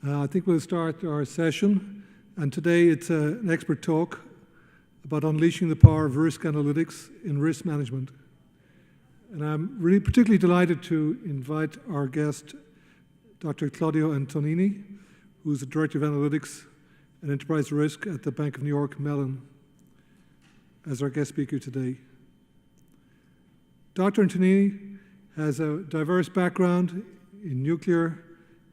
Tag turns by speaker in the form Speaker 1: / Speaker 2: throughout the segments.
Speaker 1: I think we'll start our session, and today it's an expert talk about unleashing the power of risk analytics in risk management. And I'm really particularly delighted to invite our guest, Dr. Claudio Antonini, who's the Director of Analytics and Enterprise Risk at the Bank of New York Mellon, as our guest speaker today. Dr. Antonini has a diverse background in nuclear,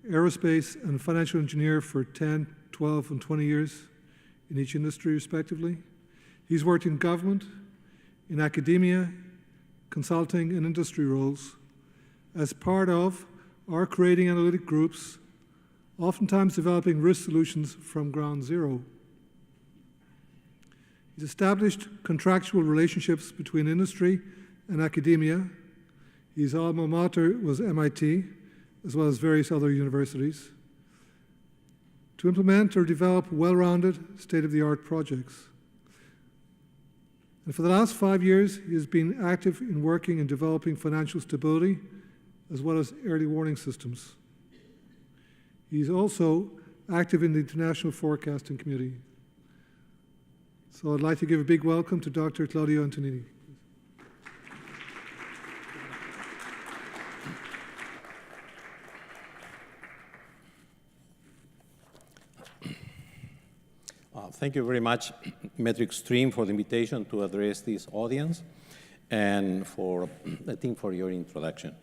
Speaker 1: aerospace, and financial engineer for 10, 12, and 20 years in each industry, respectively. He's worked in government, in academia, consulting, and industry roles as part of or creating analytic groups, oftentimes developing risk solutions from ground zero. He's established contractual relationships between industry and academia. His alma mater was MIT, as well as various other universities, to implement or develop well-rounded, state-of-the-art projects. And for the last 5 years, he has been active in working in developing financial stability, as well as early warning systems. He's also active in the international forecasting community. So I'd like to give a big welcome to Dr. Claudio Antonini.
Speaker 2: Thank you very much, MetricStream, for the invitation to address this audience and for your introduction.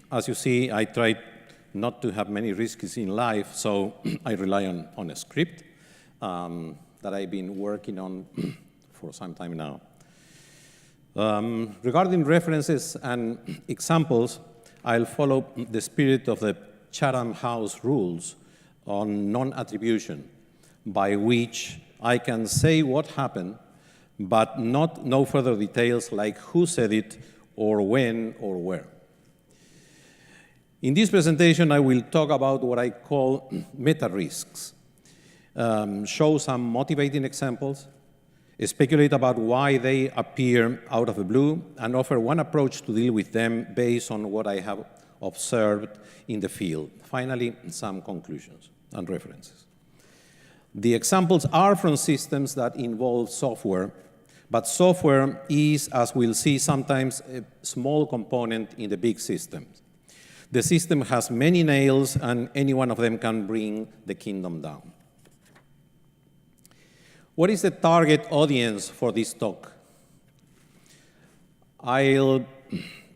Speaker 2: As you see, I tried not to have many risks in life, so I rely on a script that I've been working on for some time now. Regarding references and examples, I'll follow the spirit of the Chatham House rules on non-attribution, by which I can say what happened, but no further details like who said it, or when, or where. In this presentation, I will talk about what I call meta-risks, show some motivating examples, speculate about why they appear out of the blue, and offer one approach to deal with them based on what I have observed in the field. Finally, some conclusions and references. The examples are from systems that involve software, but software is, as we'll see, sometimes a small component in the big systems. The system has many nails, and any one of them can bring the kingdom down. What is the target audience for this talk? I'll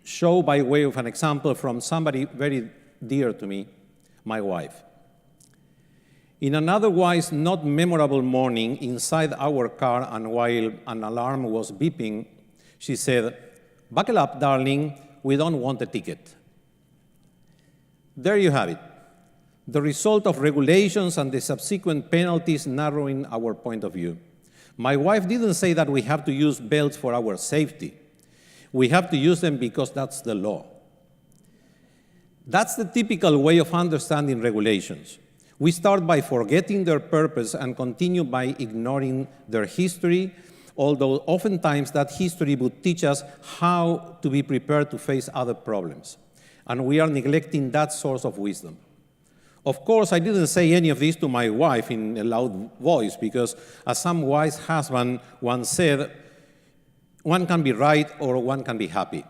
Speaker 2: show by way of an example from somebody very dear to me, my wife. In an otherwise not memorable morning inside our car, and while an alarm was beeping, she said, "Buckle up, darling, we don't want a ticket." There you have it, the result of regulations and the subsequent penalties narrowing our point of view. My wife didn't say that we have to use belts for our safety. We have to use them because that's the law. That's the typical way of understanding regulations. We start by forgetting their purpose and continue by ignoring their history, although oftentimes that history would teach us how to be prepared to face other problems. And we are neglecting that source of wisdom. Of course, I didn't say any of this to my wife in a loud voice, because as some wise husband once said, one can be right or one can be happy.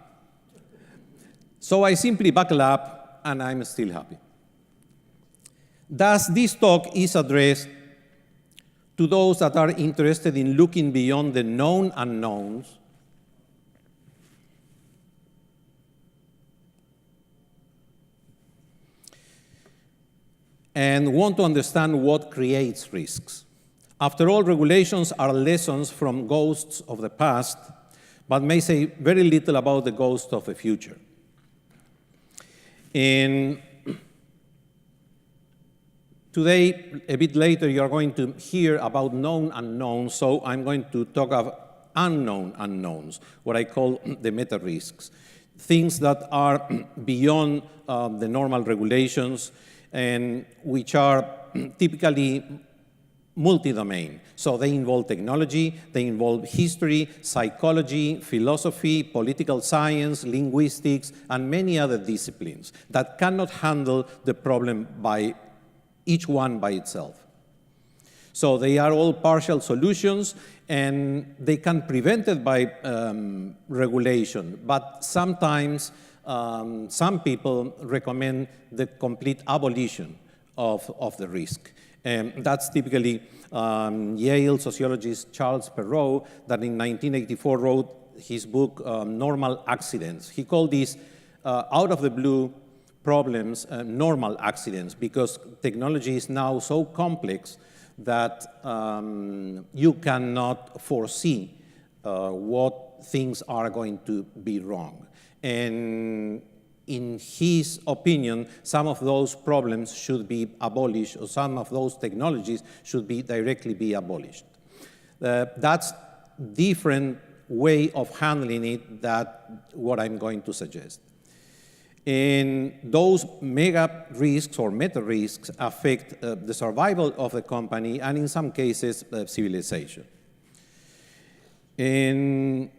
Speaker 2: So I simply buckle up, and I'm still happy. Thus, this talk is addressed to those that are interested in looking beyond the known unknowns and want to understand what creates risks. After all, regulations are lessons from ghosts of the past, but may say very little about the ghosts of the future. Today, a bit later, you are going to hear about known unknowns, so I'm going to talk of unknown unknowns, what I call the meta-risks, things that are beyond the normal regulations and which are typically multi-domain. So they involve technology, they involve history, psychology, philosophy, political science, linguistics, and many other disciplines that cannot handle the problem by each one by itself. So they are all partial solutions, and they can be prevented by regulation, but sometimes some people recommend the complete abolition of the risk. That's typically Yale sociologist Charles Perrow, that in 1984 wrote his book, Normal Accidents. He called these out-of-the-blue problems normal accidents, because technology is now so complex that you cannot foresee what things are going to be wrong. And in his opinion, some of those problems should be abolished, or some of those technologies should be directly be abolished. That's different way of handling it than what I'm going to suggest. And those mega risks or meta risks affect the survival of the company, and in some cases, civilization. And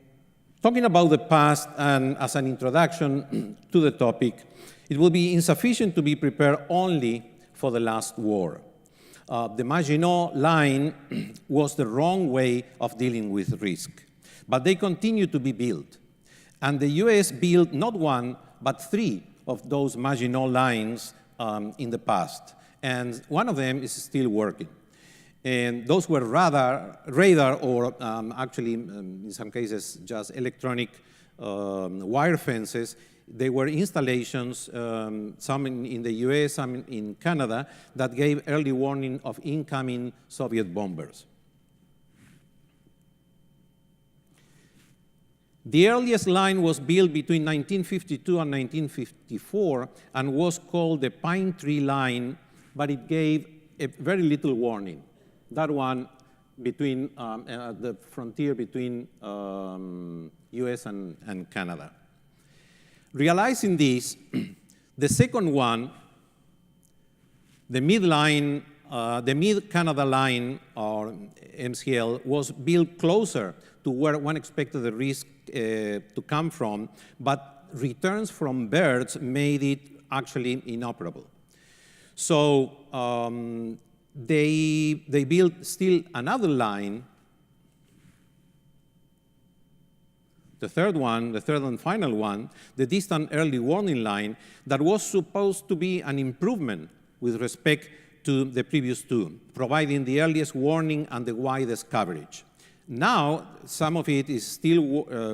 Speaker 2: talking about the past, and as an introduction to the topic, it will be insufficient to be prepared only for the last war. The Maginot Line was the wrong way of dealing with risk, but they continue to be built. And the US built not one, but 3 of those Maginot Lines in the past. And one of them is still working. And those were radar or actually, in some cases, just electronic wire fences. They were installations, some in the US, some in Canada, that gave early warning of incoming Soviet bombers. The earliest line was built between 1952 and 1954 and was called the Pine Tree Line, but it gave a very little warning. That one between the frontier between US and Canada. Realizing this, the second one, the mid-line, the mid-Canada line, or MCL, was built closer to where one expected the risk to come from, but returns from birds made it actually inoperable. So they built still another line, the third and final one, the distant early warning line, that was supposed to be an improvement with respect to the previous 2, providing the earliest warning and the widest coverage. Now, some of it is still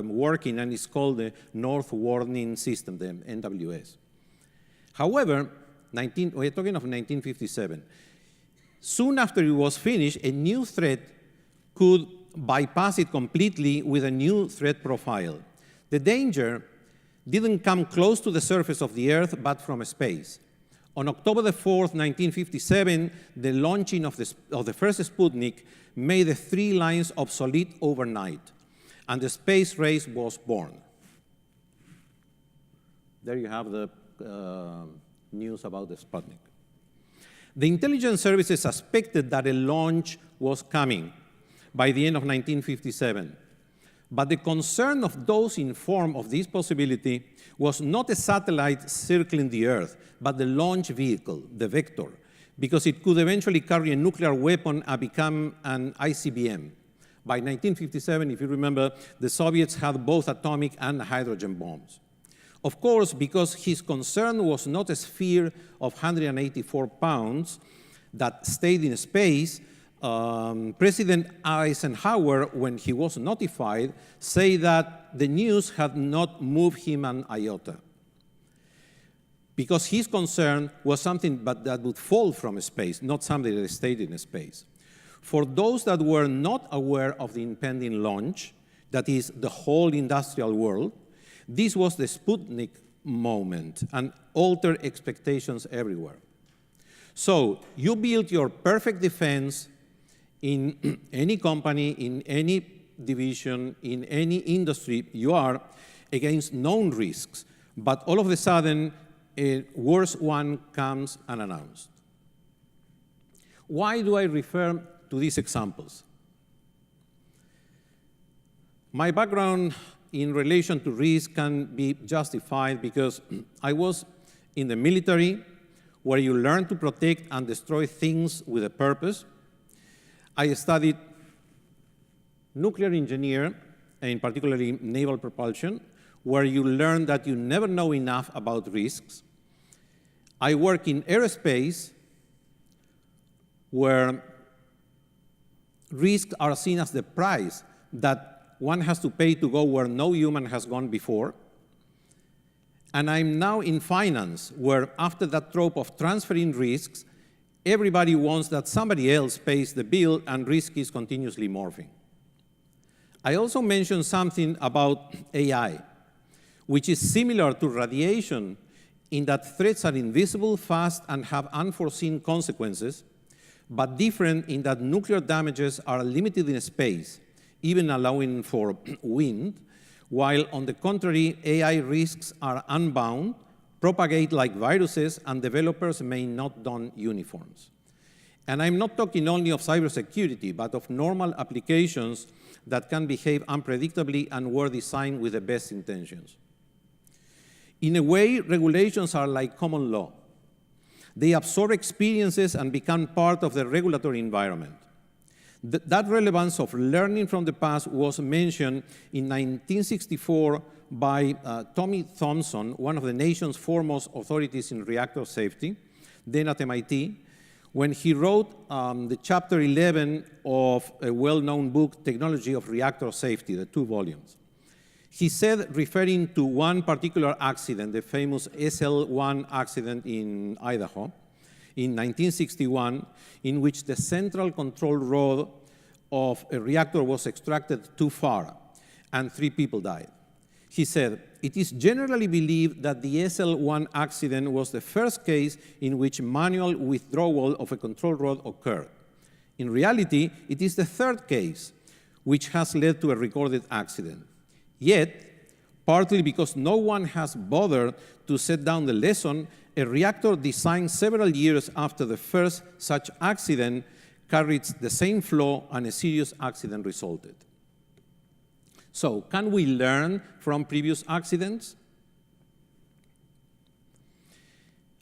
Speaker 2: working, and it's called the North Warning System, the NWS. However, we're talking of 1957. Soon after it was finished, a new threat could bypass it completely with a new threat profile. The danger didn't come close to the surface of the Earth, but from space. On October the 4th, 1957, the launching of the first Sputnik made the 3 lines obsolete overnight, and the space race was born. There you have the news about the Sputnik. The intelligence services suspected that a launch was coming by the end of 1957. But the concern of those informed of this possibility was not a satellite circling the Earth, but the launch vehicle, the Vector, because it could eventually carry a nuclear weapon and become an ICBM. By 1957, if you remember, the Soviets had both atomic and hydrogen bombs. Of course, because his concern was not a sphere of 184 pounds that stayed in space, President Eisenhower, when he was notified, said that the news had not moved him an iota, because his concern was something that would fall from space, not something that stayed in space. For those that were not aware of the impending launch, that is, the whole industrial world, this was the Sputnik moment and altered expectations everywhere. So you build your perfect defense in any company, in any division, in any industry you are, against known risks, but all of a sudden, a worse one comes unannounced. Why do I refer to these examples. My background in relation to risk can be justified because I was in the military, where you learn to protect and destroy things with a purpose. I studied nuclear engineer, and particularly naval propulsion, where you learn that you never know enough about risks. I work in aerospace, where risks are seen as the price that one has to pay to go where no human has gone before. And I'm now in finance, where after that trope of transferring risks, everybody wants that somebody else pays the bill, and risk is continuously morphing. I also mentioned something about AI, which is similar to radiation in that threats are invisible, fast, and have unforeseen consequences, but different in that nuclear damages are limited in space, even allowing for wind, while on the contrary, AI risks are unbound, propagate like viruses, and developers may not don uniforms. And I'm not talking only of cybersecurity, but of normal applications that can behave unpredictably and were designed with the best intentions. In a way, regulations are like common law. They absorb experiences and become part of the regulatory environment. That relevance of learning from the past was mentioned in 1964 by Tommy Thompson, one of the nation's foremost authorities in reactor safety, then at MIT, when he wrote the chapter 11 of a well-known book, Technology of Reactor Safety, the 2 volumes. He said, referring to one particular accident, the famous SL-1 accident in Idaho, in 1961, in which the central control rod of a reactor was extracted too far, and 3 people died. He said, it is generally believed that the SL-1 accident was the first case in which manual withdrawal of a control rod occurred. In reality, it is the 3rd case which has led to a recorded accident. Yet, partly because no one has bothered to set down the lesson, a reactor designed several years after the first such accident carried the same flaw, and a serious accident resulted. So, can we learn from previous accidents?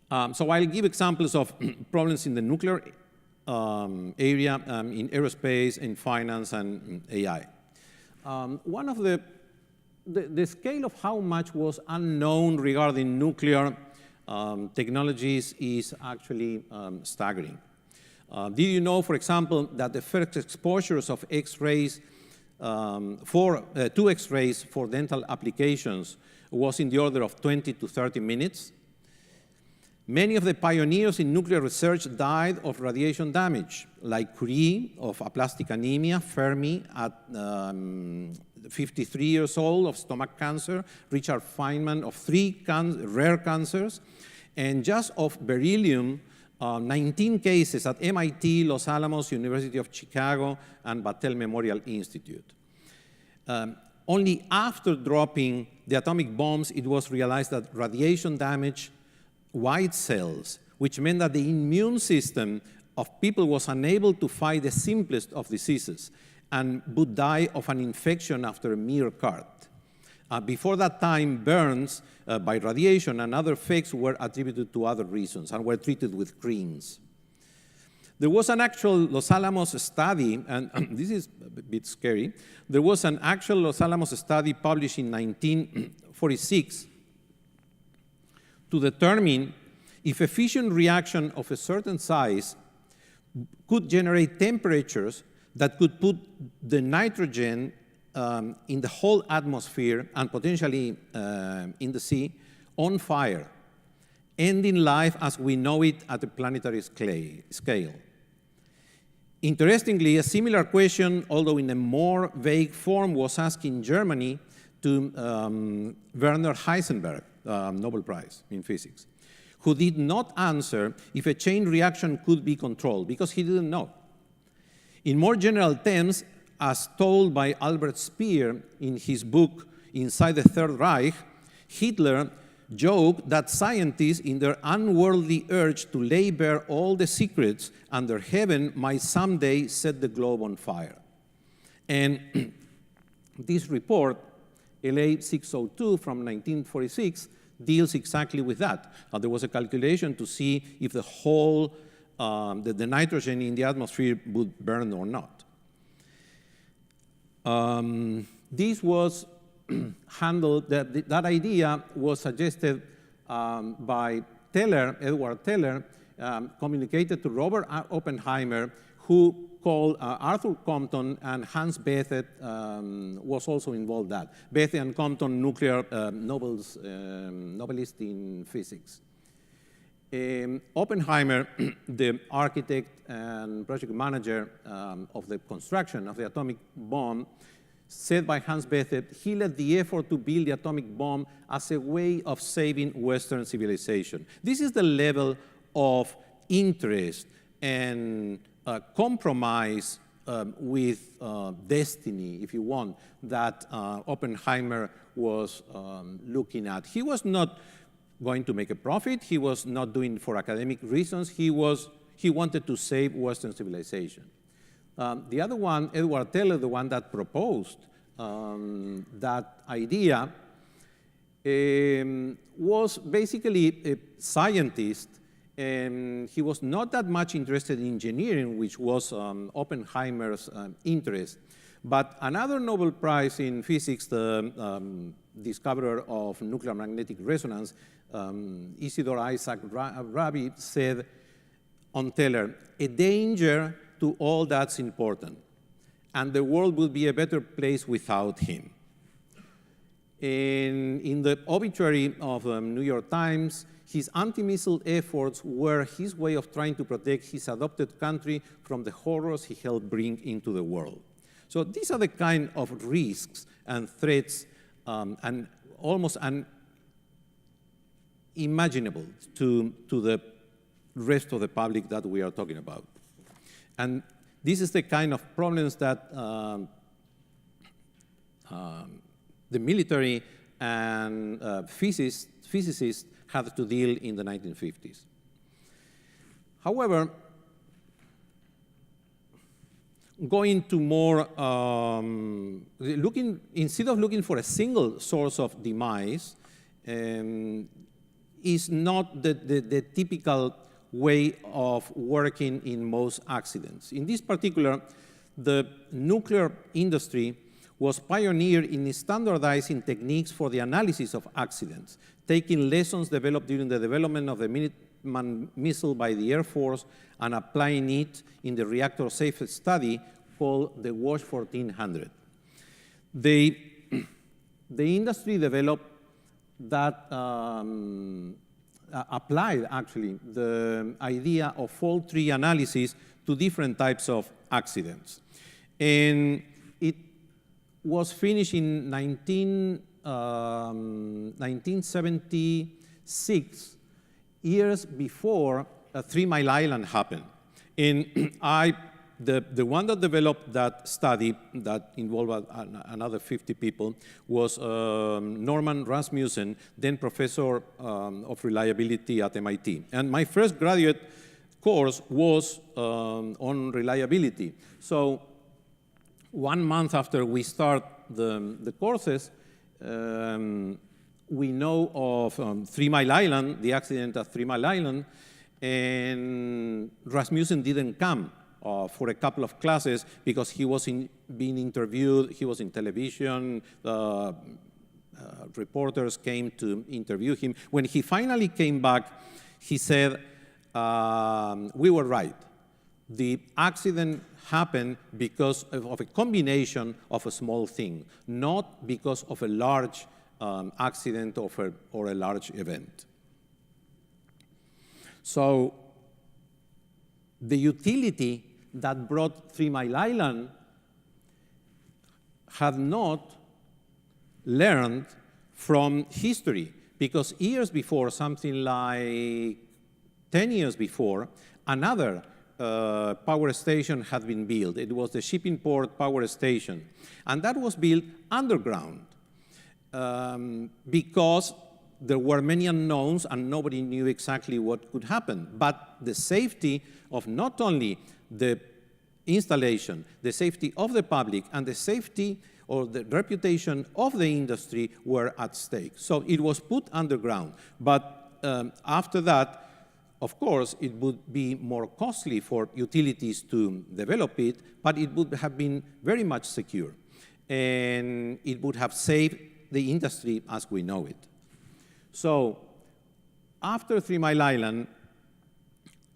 Speaker 2: So I'll give examples of problems in the nuclear area, in aerospace, in finance, and AI. One of the scale of how much was unknown regarding nuclear technologies is actually staggering. Did you know, for example, that the first exposures of X-rays to X-rays for dental applications was in the order of 20 to 30 minutes? Many of the pioneers in nuclear research died of radiation damage, like Curie of aplastic anemia, Fermi at 53 years old of stomach cancer, Richard Feynman of 3 rare cancers, and just of beryllium, 19 cases at MIT, Los Alamos, University of Chicago, and Battelle Memorial Institute. Only after dropping the atomic bombs, it was realized that radiation damaged white cells, which meant that the immune system of people was unable to fight the simplest of diseases and would die of an infection after a mere cut. Before that time, burns by radiation and other effects were attributed to other reasons and were treated with creams. There was an actual Los Alamos study, and this is a bit scary. There was an actual Los Alamos study published in 1946 to determine if a fission reaction of a certain size could generate temperatures that could put the nitrogen in the whole atmosphere and potentially in the sea on fire, ending life as we know it at a planetary scale. Interestingly, a similar question, although in a more vague form, was asked in Germany to Werner Heisenberg, Nobel Prize in Physics, who did not answer if a chain reaction could be controlled because he didn't know. In more general terms, as told by Albert Speer in his book Inside the Third Reich, Hitler joke that scientists, in their unworldly urge to lay bare all the secrets under heaven, might someday set the globe on fire. And this report, LA 602 from 1946, deals exactly with that. There was a calculation to see if the whole, the nitrogen in the atmosphere would burn or not. This was handled, that idea was suggested by Teller, Edward Teller, communicated to Robert Oppenheimer, who called Arthur Compton, and Hans Bethe was also involved in that. Bethe and Compton, nuclear Nobelist in physics. Oppenheimer, the architect and project manager of the construction of the atomic bomb, said by Hans Bethe, he led the effort to build the atomic bomb as a way of saving Western civilization. This is the level of interest and compromise with destiny, if you want, that Oppenheimer was looking at. He was not going to make a profit. He was not doing it for academic reasons. He wanted to save Western civilization. The other one, Edward Teller, the one that proposed that idea, was basically a scientist, and he was not that much interested in engineering, which was Oppenheimer's interest. But another Nobel Prize in physics, the discoverer of nuclear magnetic resonance, Isidor Isaac Rabi, said on Teller, a danger to all that's important, and the world would be a better place without him. In the obituary of the New York Times, his anti-missile efforts were his way of trying to protect his adopted country from the horrors he helped bring into the world. So these are the kind of risks and threats and almost unimaginable to the rest of the public that we are talking about. And this is the kind of problems that the military and physicists had to deal in the 1950s. However, going to more, instead of looking for a single source of demise, is not the typical way of working in most accidents. In this particular, the nuclear industry was pioneer in standardizing techniques for the analysis of accidents, taking lessons developed during the development of the Minuteman missile by the Air Force and applying it in the reactor safety study called the WASH 1400. The industry developed that, applied actually the idea of fault tree analysis to different types of accidents. And it was finished in 1976, years before 3 Mile Island happened. And the one that developed that study that involved another 50 people was Norman Rasmussen, then professor of reliability at MIT. And my first graduate course was on reliability. So 1 month after we start the courses, we know of 3 Mile Island, the accident at 3 Mile Island, and Rasmussen didn't come for a couple of classes because he was being interviewed, he was in television, reporters came to interview him. When he finally came back, he said, we were right. The accident happened because of a combination of a small thing, not because of a large accident or a large event. So the utility that brought 3 Mile Island had not learned from history, because years before, something like 10 years before, another power station had been built. It was the Shipping Port Power Station. And that was built underground because there were many unknowns, and nobody knew exactly what could happen. But the safety of not only the installation, the safety of the public, and the safety or the reputation of the industry were at stake. So it was put underground. But after that, of course, it would be more costly for utilities to develop it, but it would have been very much secure. And it would have saved the industry as we know it. So after 3 Mile Island,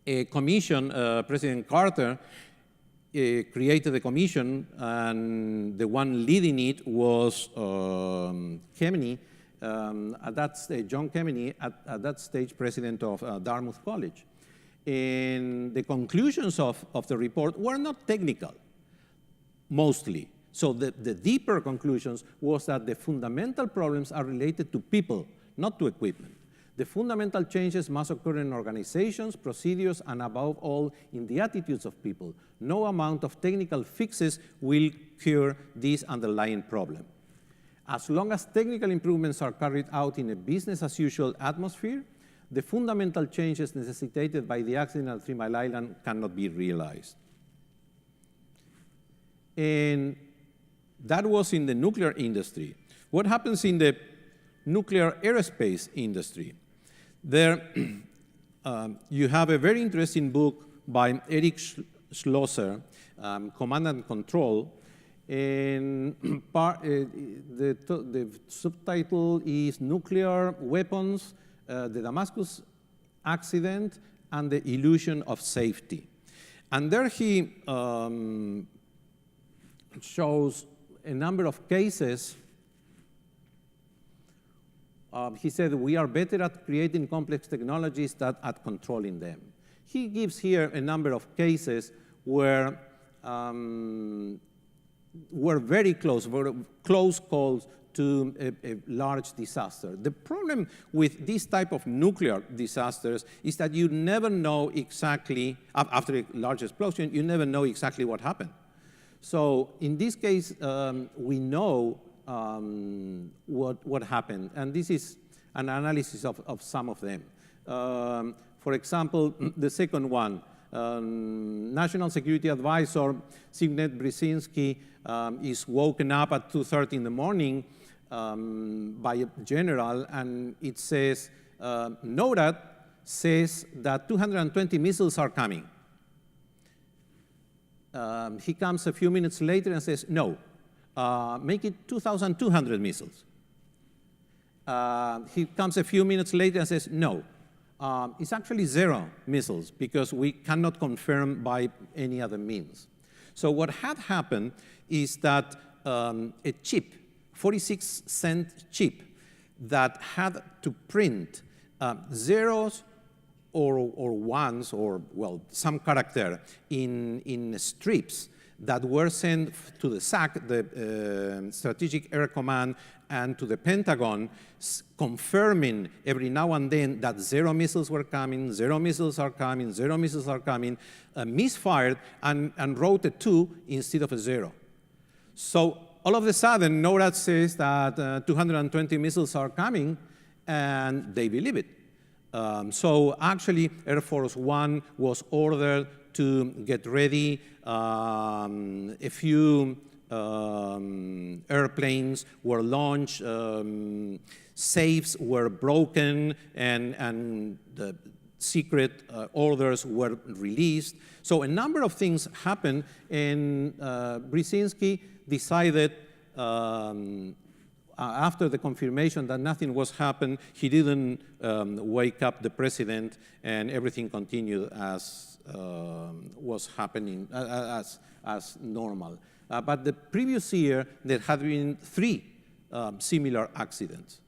Speaker 2: a commission, President Carter created a commission, and the one leading it was Kemeny, at that stage, John Kemeny, at that stage president of Dartmouth College. And the conclusions of the report were not technical, mostly. So the deeper conclusions was that the fundamental problems are related to people, not to equipment. The fundamental changes must occur in organizations, procedures, and above all, in the attitudes of people. No amount of technical fixes will cure this underlying problem. As long as technical improvements are carried out in a business-as-usual atmosphere, the fundamental changes necessitated by the accident at 3 Mile Island cannot be realized. And that was in the nuclear industry. What happens in the nuclear aerospace industry? There, you have a very interesting book by Eric Schlosser, Command and Control, and the subtitle is Nuclear Weapons, the Damascus Accident, and the Illusion of Safety. And there he shows a number of cases. He said, we are better at creating complex technologies than at controlling them. He gives here a number of cases where were very close, were close calls to a large disaster. The problem with this type of nuclear disasters is that you never know exactly, after a large explosion, you never know exactly what happened. So in this case, we know what happened, and this is an analysis of some of them. For example, the second one, National Security Advisor Zygmunt Brzezinski is woken up at 2:30 in the morning by a general, and it says, NORAD says that 220 missiles are coming. He comes a few minutes later and says, no, make it 2,200 missiles. He comes a few minutes later and says, no, it's actually 0 missiles because we cannot confirm by any other means. So what had happened is that a chip, 46-cent chip, that had to print zeros or ones or, well, some character in strips that were sent to the SAC, the Strategic Air Command, and to the Pentagon, confirming every now and then that 0 missiles were coming, 0 missiles are coming, 0 missiles are coming, misfired, and wrote a 2 instead of a 0. So all of a sudden, NORAD says that 220 missiles are coming, and they believe it. So actually, Air Force One was ordered to get ready. A few airplanes were launched, safes were broken, and the secret orders were released. So a number of things happened, and Brzezinski decided after the confirmation that nothing was happened, he didn't wake up the president, and everything continued as was happening, as normal. But the previous year, there had been 3 similar accidents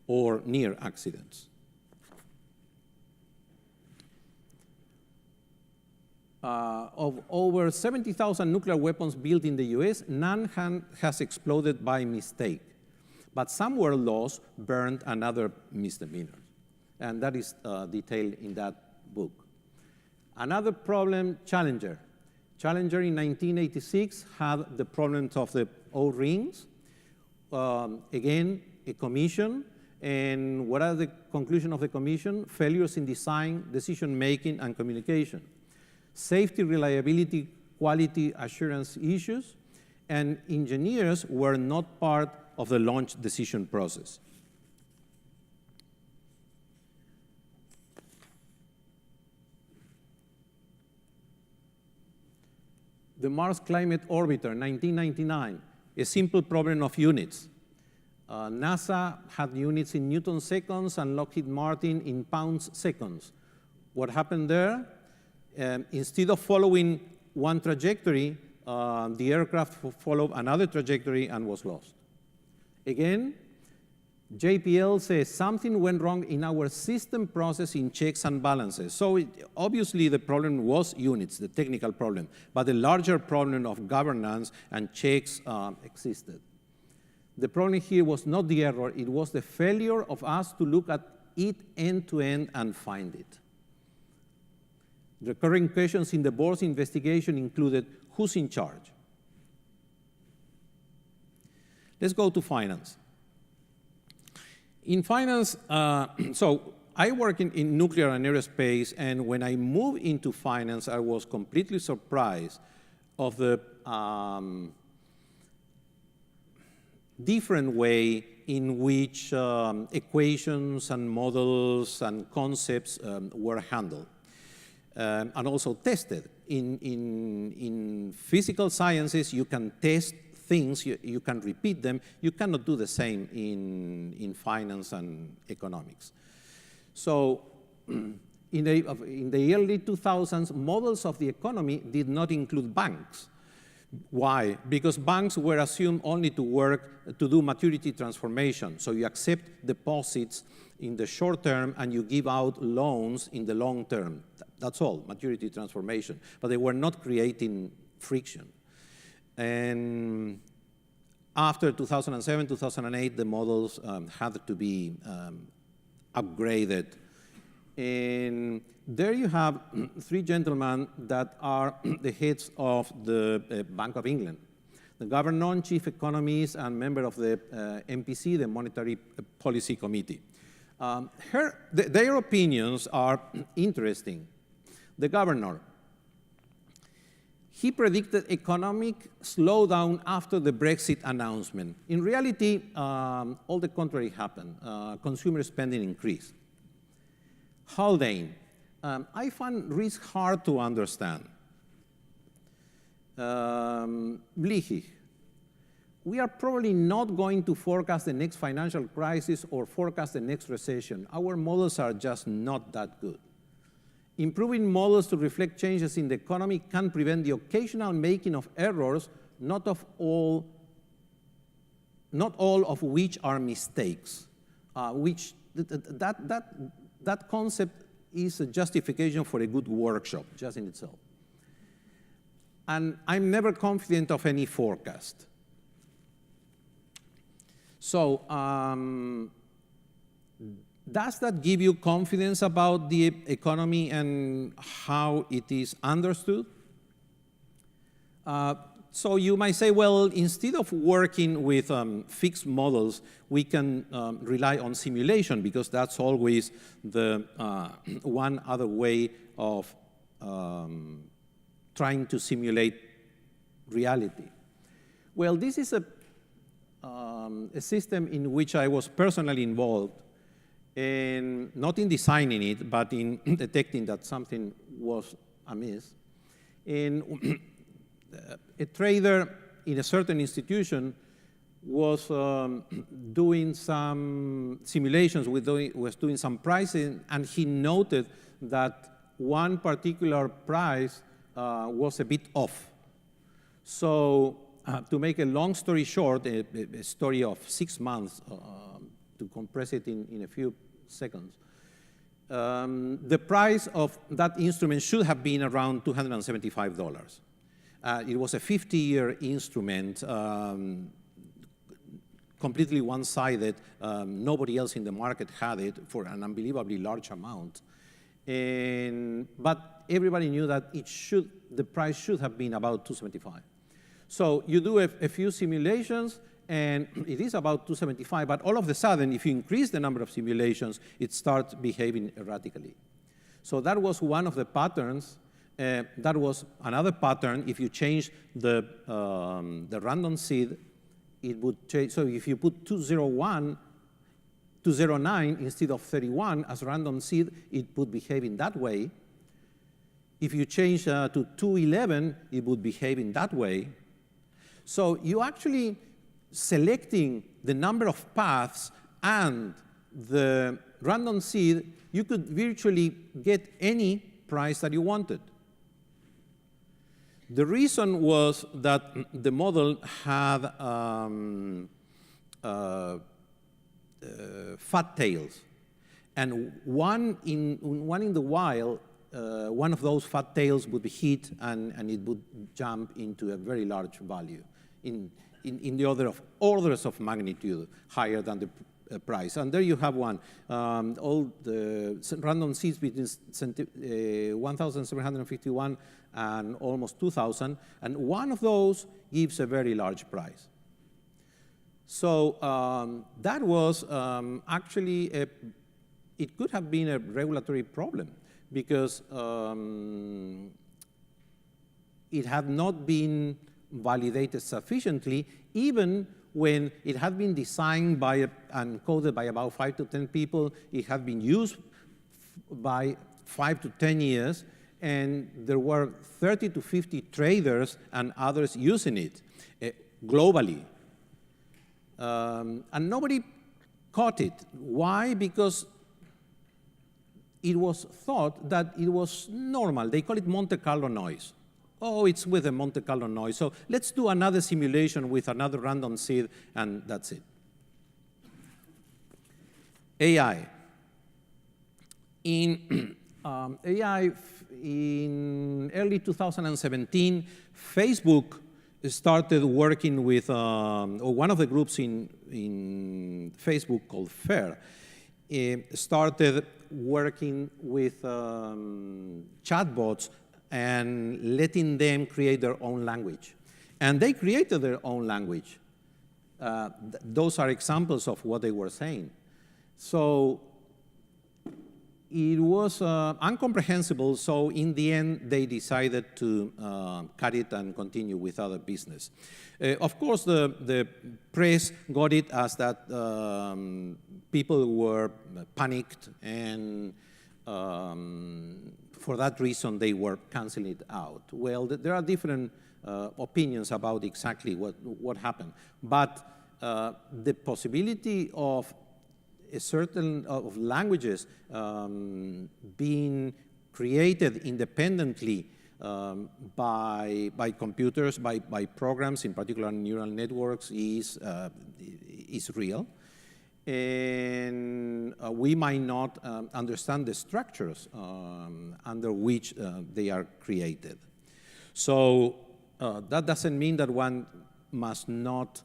Speaker 2: or near accidents. Of over 70,000 nuclear weapons built in the US, none has exploded by mistake. But some were lost, burned, and other misdemeanors. And that is detailed in that book. Another problem, Challenger. Challenger in 1986 had the problems of the O-rings. Again, a commission, And what are the conclusions of the commission? Failures in design, decision-making, and communication. Safety, reliability, quality assurance issues, and engineers were not part of the launch decision process. The Mars Climate Orbiter, 1999, a simple problem of units. NASA had units in Newton seconds and Lockheed Martin in pounds seconds. What happened there? Instead of following one trajectory, the aircraft followed another trajectory and was lost. Again, JPL says something went wrong in our system process in checks and balances. So obviously the problem was units, the technical problem, but the larger problem of governance and checks existed. The problem here was not the error, it was the failure of us to look at it end to end and find it. Recurring questions in the board's investigation included who's in charge? Let's go to finance. In finance, so I work in nuclear and aerospace, and when I moved into finance, I was completely surprised of the different way in which equations and models and concepts were handled and also tested. In physical sciences, you can test things, you can repeat them. You cannot do the same in finance and economics. So in the early 2000s, models of the economy did not include banks. Why? Because banks were assumed only to work to do maturity transformation. So you accept deposits in the short term and you give out loans in the long term. That's all, maturity transformation. But they were not creating friction. And after 2007, 2008, the models had to be upgraded. And there you have three gentlemen that are the heads of the Bank of England. The governor, chief economist, and member of the MPC, the Monetary Policy Committee. Their opinions are interesting. The governor, he predicted economic slowdown after the Brexit announcement. In reality, all the contrary happened. Consumer spending increased. Haldane, I find risk hard to understand. Blichich, we are probably not going to forecast the next financial crisis or forecast the next recession. Our models are just not that good. Improving models to reflect changes in the economy can prevent the occasional making of errors, not all of which are mistakes. That concept is a justification for a good workshop, just in itself. And I'm never confident of any forecast. So, does that give you confidence about the economy and how it is understood? So you might say, well, instead of working with fixed models, we can rely on simulation because that's always the one other way of trying to simulate reality. Well, this is a system in which I was personally involved, and not in designing it, but in detecting that something was amiss. And a trader in a certain institution was doing some simulations, was doing some pricing, and he noted that one particular price was a bit off. So to make a long story short, a story of 6 months, to compress it in a few seconds, the price of that instrument should have been around $275. It was a 50-year instrument, completely one-sided. Nobody else in the market had it for an unbelievably large amount. But everybody knew that the price should have been about $275. So you do a few simulations, and it is about 275, but all of a sudden, if you increase the number of simulations, it starts behaving erratically. So that was one of the patterns. That was another pattern. If you change the random seed, it would change. So if you put 209 instead of 31 as random seed, it would behave in that way. If you change to 211, it would behave in that way. So you actually selecting the number of paths and the random seed, you could virtually get any price that you wanted. The reason was that the model had fat tails, and one in the wild, one of those fat tails would be hit, and it would jump into a very large value in the orders of magnitude higher than the price. And there you have one. All the random seeds between 1,751 and almost 2,000, and one of those gives a very large price. So that was actually it could have been a regulatory problem, because it had not been validated sufficiently, even when it had been designed by and coded by about 5 to 10 people. It had been used by 5 to 10 years, and there were 30 to 50 traders and others using it globally. And nobody caught it. Why? Because it was thought that it was normal. They call it Monte Carlo noise. Oh, it's with a Monte Carlo noise. So let's do another simulation with another random seed, and that's it. AI. In AI, in early 2017, Facebook started working with, or one of the groups in Facebook called FAIR, started working with chatbots and letting them create their own language. And they created their own language. Those are examples of what they were saying. So it was incomprehensible, so in the end, they decided to cut it and continue with other business. Of course, the press got it as that people were panicked, and for that reason, they were canceling it out. Well, there are different opinions about exactly what happened. But the possibility of a certain of languages being created independently by computers, by programs, in particular neural networks, is real. And we might not understand the structures under which they are created. So that doesn't mean that one must not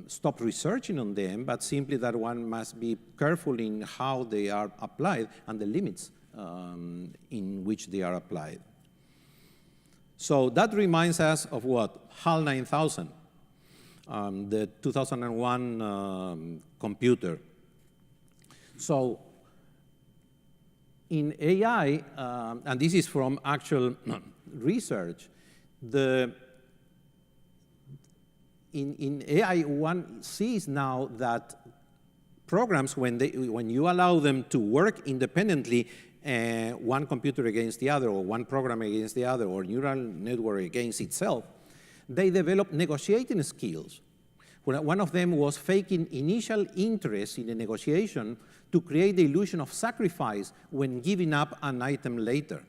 Speaker 2: stop researching on them, but simply that one must be careful in how they are applied and the limits in which they are applied. So that reminds us of what? HAL 9000, the 2001 computer. So in AI, and this is from actual research, in AI, one sees now that programs, when you allow them to work independently, one computer against the other, or one program against the other, or neural network against itself, they develop negotiating skills. One of them was faking initial interest in a negotiation to create the illusion of sacrifice when giving up an item later.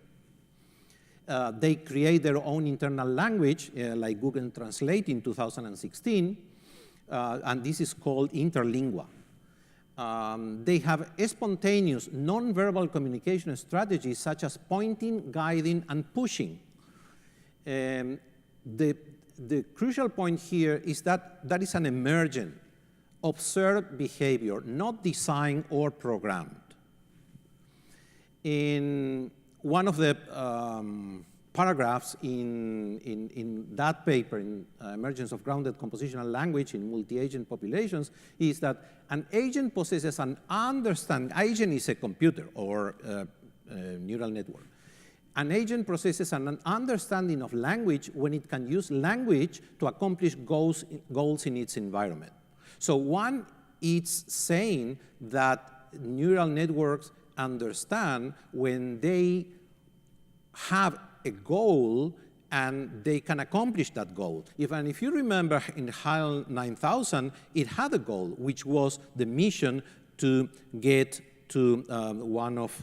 Speaker 2: They create their own internal language, like Google Translate in 2016, and this is called interlingua. They have spontaneous, non-verbal communication strategies such as pointing, guiding, and pushing. The crucial point here is that that is an emergent, observed behavior, not designed or programmed. In one of the paragraphs in that paper, in Emergence of Grounded Compositional Language in Multi-Agent Populations, is that an agent possesses an understanding. Agent is a computer or a neural network. An agent possesses an understanding of language when it can use language to accomplish goals in its environment. So one is saying that neural networks understand when they have a goal and they can accomplish that goal. And if you remember in HAL 9000, it had a goal, which was the mission to get to one of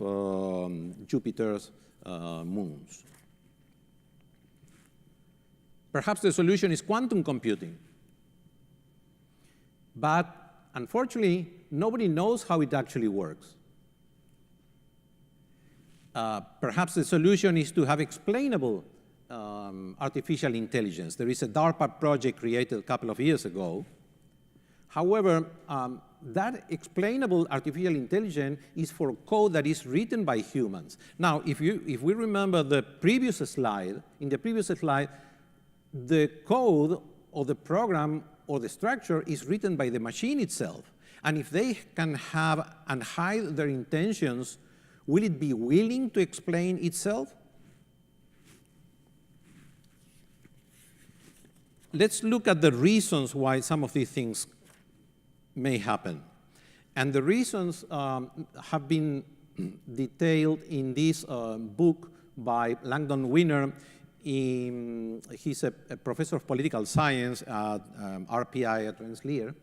Speaker 2: Jupiter's moons. Perhaps the solution is quantum computing. But unfortunately, nobody knows how it actually works. Perhaps the solution is to have explainable artificial intelligence. There is a DARPA project created a couple of years ago. However, that explainable artificial intelligence is for code that is written by humans. Now, if we remember the previous slide, in the previous slide, the code or the program or the structure is written by the machine itself. And if they can have and hide their intentions, will it be willing to explain itself? Let's look at the reasons why some of these things may happen. And the reasons have been detailed in this book by Langdon Winner. He's a professor of political science at RPI at Rensselaer.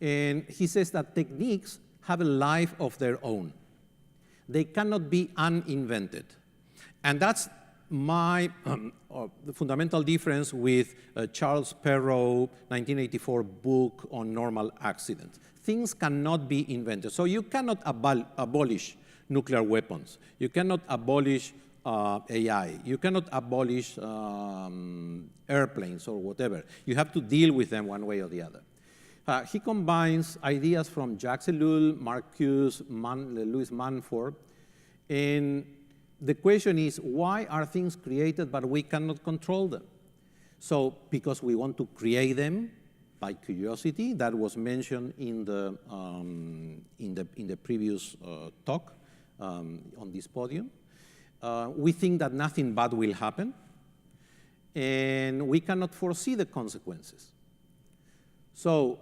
Speaker 2: And he says that techniques have a life of their own. They cannot be uninvented. And that's my the fundamental difference with Charles Perrow, 1984 book on normal accidents. Things cannot be invented. So you cannot abolish nuclear weapons. You cannot abolish AI. You cannot abolish airplanes or whatever. You have to deal with them one way or the other. He combines ideas from Jacques Ellul, Marcuse, Louis Manford, and the question is, why are things created but we cannot control them? So, because we want to create them by curiosity, that was mentioned in the previous talk on this podium. We think that nothing bad will happen, and we cannot foresee the consequences. So,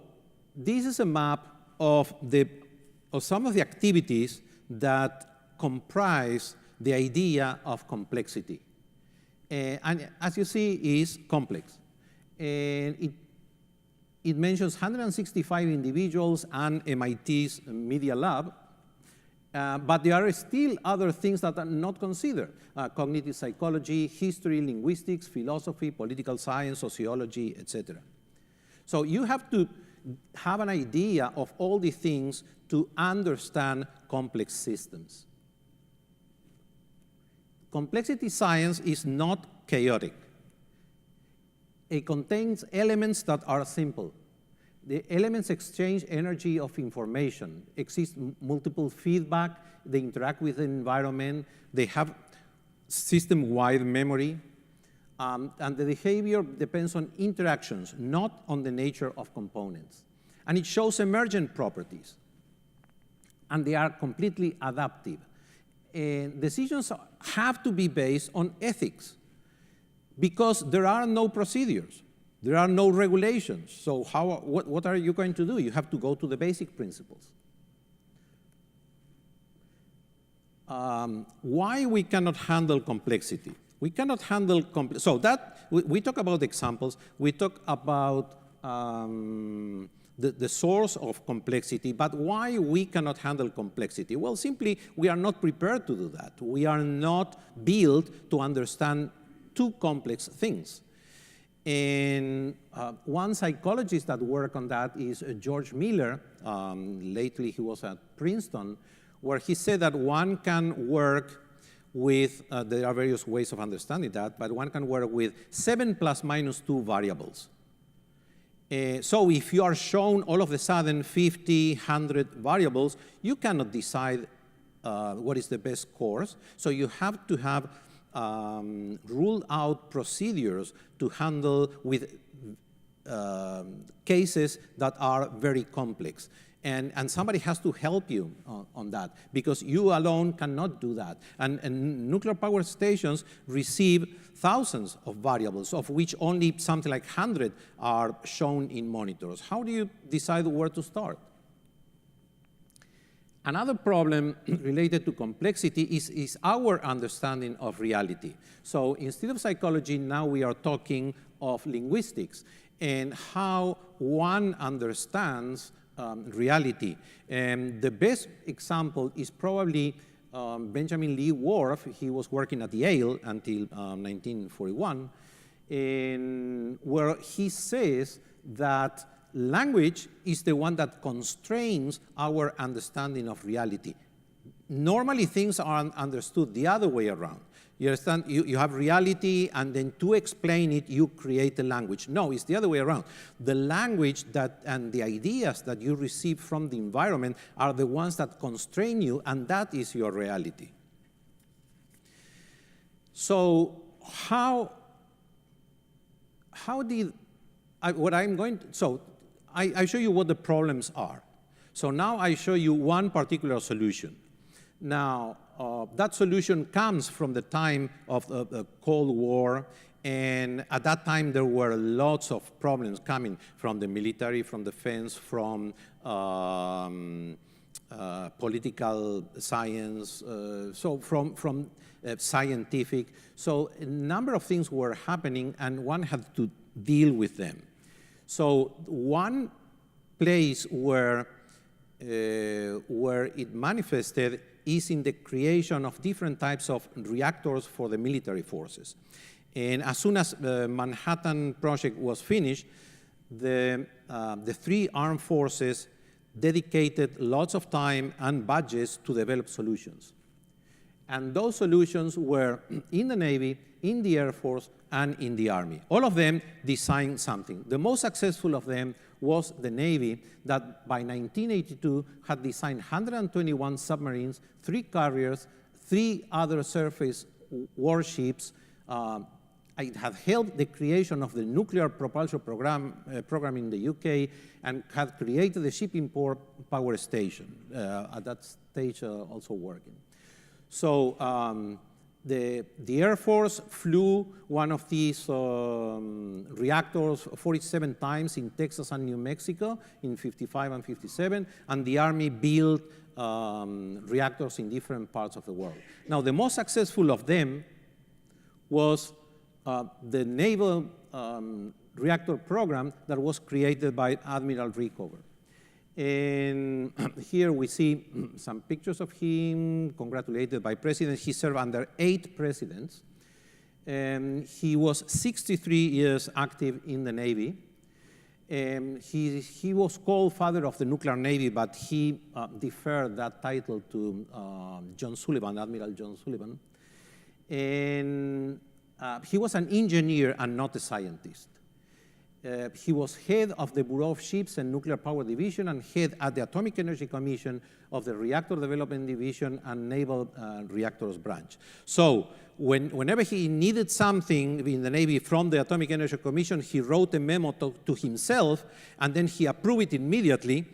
Speaker 2: this is a map of some of the activities that comprise the idea of complexity. And as you see, is complex. And it mentions 165 individuals and MIT's Media Lab, but there are still other things that are not considered. Cognitive psychology, history, linguistics, philosophy, political science, sociology, etc. So you have to have an idea of all these things to understand complex systems. Complexity science is not chaotic. It contains elements that are simple. The elements exchange energy of information, exist multiple feedback, they interact with the environment, they have system-wide memory, and the behavior depends on interactions, not on the nature of components. And it shows emergent properties, and they are completely adaptive. And decisions have to be based on ethics, because there are no procedures. There are no regulations. So what are you going to do? You have to go to the basic principles. Why we cannot handle complexity? We cannot handle so that we talk about examples. We talk about the source of complexity, but why we cannot handle complexity? Well, simply we are not prepared to do that. We are not built to understand too complex things. And one psychologist that worked on that is George Miller. Lately he was at Princeton, where he said that one can work with, there are various ways of understanding that, but one can work with 7 plus minus 2 variables. So if you are shown all of a sudden 50, 100 variables, you cannot decide what is the best course. So you have to have ruled out procedures to handle with cases that are very complex. And somebody has to help you on that, because you alone cannot do that. And nuclear power stations receive thousands of variables, of which only something like 100 are shown in monitors. How do you decide where to start? Another problem related to complexity is our understanding of reality. So instead of psychology, now we are talking of linguistics and how one understands reality. The best example is probably Benjamin Lee Whorf. He was working at Yale until 1941, where he says that language is the one that constrains our understanding of reality. Normally, things are understood the other way around. You understand? You have reality, and then to explain it, you create a language. No, it's the other way around. The language and the ideas that you receive from the environment are the ones that constrain you, and that is your reality. So I show you what the problems are. So now I show you one particular solution. Now, that solution comes from the time of the Cold War, and at that time there were lots of problems coming from the military, from defense, from political science, so from scientific. So a number of things were happening, and one had to deal with them. So one place where it manifested is in the creation of different types of reactors for the military forces. And as soon as the Manhattan Project was finished, the three armed forces dedicated lots of time and budgets to develop solutions. And those solutions were in the Navy, in the Air Force, and in the Army. All of them designed something. The most successful of them was the Navy, that by 1982 had designed 121 submarines, 3 carriers, 3 other surface warships. It had helped the creation of the nuclear propulsion program in the UK, and had created the shipping power station, at that stage also working. So the Air Force flew one of these reactors 47 times in Texas and New Mexico in 55 and 57, and the Army built reactors in different parts of the world. Now, the most successful of them was the naval reactor program that was created by Admiral Rickover. And here we see some pictures of him, congratulated by presidents. He served under 8 presidents. And he was 63 years active in the Navy. And he was called father of the nuclear Navy, but he deferred that title to John Sullivan, Admiral John Sullivan. And he was an engineer and not a scientist. He was head of the Bureau of Ships and Nuclear Power Division, and head at the Atomic Energy Commission of the Reactor Development Division and Naval Reactors Branch. So whenever he needed something in the Navy from the Atomic Energy Commission, he wrote a memo to himself, and then he approved it immediately,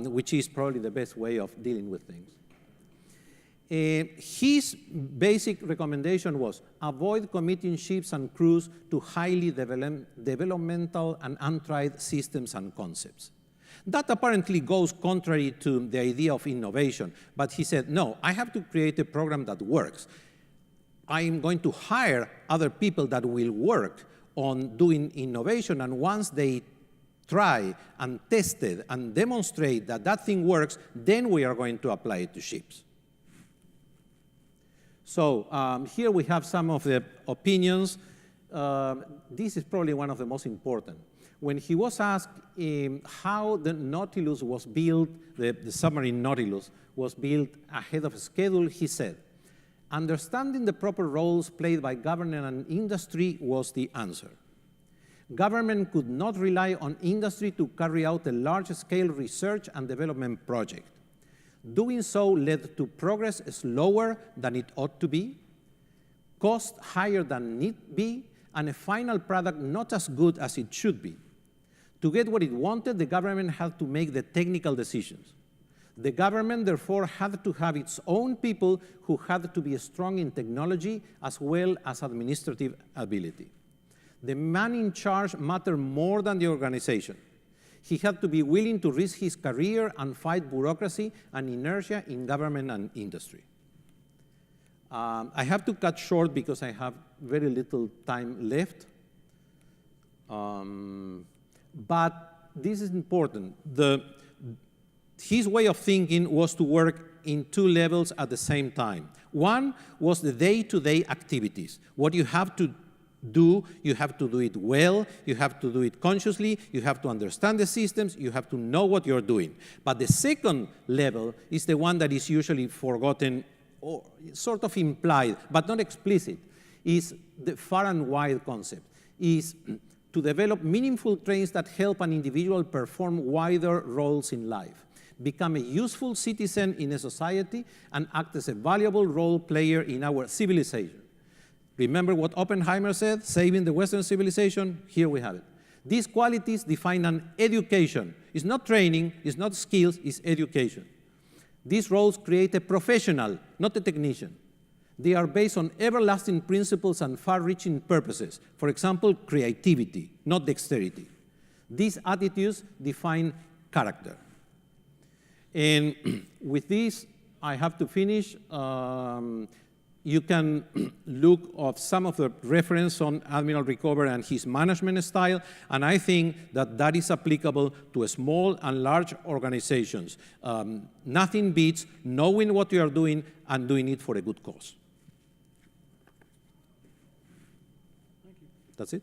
Speaker 2: which is probably the best way of dealing with things. His basic recommendation was avoid committing ships and crews to highly developmental and untried systems and concepts. That apparently goes contrary to the idea of innovation, but he said, no, I have to create a program that works. I'm going to hire other people that will work on doing innovation, and once they try and test it and demonstrate that that thing works, then we are going to apply it to ships. So here we have some of the opinions. This is probably one of the most important. When he was asked how the Nautilus was built, the submarine Nautilus was built ahead of schedule, he said, understanding the proper roles played by government and industry was the answer. Government could not rely on industry to carry out a large-scale research and development project. Doing so led to progress slower than it ought to be. cost higher than need be, and a final product not as good as it should be. To get what it wanted, the government had to make the technical decisions. The government, therefore, had to have its own people who had to be strong in technology as well as administrative ability. The man in charge mattered more than the organization. He had to be willing to risk his career and fight bureaucracy and inertia in government and industry. I have to cut short because I have very little time left. But this is important. His way of thinking was to work in two levels at the same time. One was the day-to-day activities. What you have to do it well, you have to do it consciously, you have to understand the systems, you have to know what you're doing. But the second level is the one that is usually forgotten or sort of implied, but not explicit, is the far and wide concept, is to develop meaningful traits that help an individual perform wider roles in life, become a useful citizen in a society, and act as a valuable role player in our civilization. Remember what Oppenheimer said, saving the Western civilization? Here we have it. These qualities define an education. It's not training, it's not skills, it's education. These roles create a professional, not a technician. They are based on everlasting principles and far-reaching purposes. For example, creativity, not dexterity. These attitudes define character. And with this, I have to finish. You can look at some of the reference on Admiral Rickover and his management style, and I think that that is applicable to small and large organizations. Nothing beats knowing what you are doing and doing it for a good cause. Thank you. That's it.